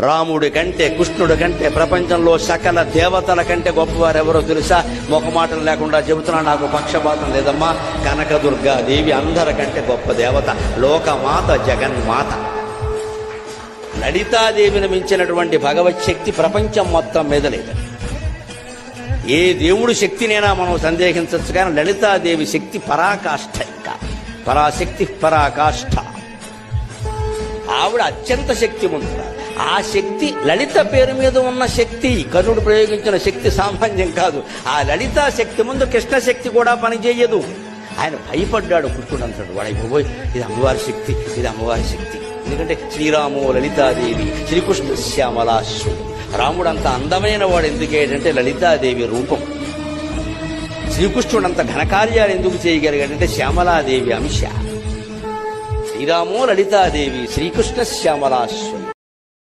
రాముడి కంటే కృష్ణుడి కంటే ప్రపంచంలో సకల దేవతల కంటే గొప్పవారు ఎవరో తెలుసా? మొహమాటం లేకుండా చెబుతున్నా, నాకు పక్షపాతం లేదమ్మా. కనకదుర్గాదేవి అందరికంటే గొప్ప దేవత, లోకమాత, జగన్మాత. లలితాదేవిని మించినటువంటి భగవత్ శక్తి ప్రపంచం మొత్తం మీద లేదు. ఏ దేవుడి శక్తినైనా మనం సందేహించవచ్చు, కానీ లలితాదేవి శక్తి పరాకాష్ఠ. ఇంకా పరాశక్తి, పరాకాష్ఠ. ఆవిడ అత్యంత శక్తివంతుడు. ఆ శక్తి లలిత పేరు మీద ఉన్న శక్తి, కర్ణుడు ప్రయోగించిన శక్తి సామాన్యం కాదు. ఆ లలితా శక్తి ముందు కృష్ణ శక్తి కూడా పనిచేయదు. ఆయన భయపడ్డాడు. కృష్ణుడు అంటాడు, వాడైపోయి ఇది అమ్మవారి శక్తి, ఇది అమ్మవారి శక్తి. ఎందుకంటే శ్రీరాము లలితాదేవి, శ్రీకృష్ణ శ్యామలాశ్వరి. రాముడు అంత అందమైన వాడు ఎందుకేంటంటే లలితాదేవి రూపం. శ్రీకృష్ణుడు అంత ఘనకార్యాలు ఎందుకు చేయగలిగాడంటే శ్యామలాదేవి అంశ. శ్రీరామో లలితాదేవి, శ్రీకృష్ణ శ్యామలాశ్వరి.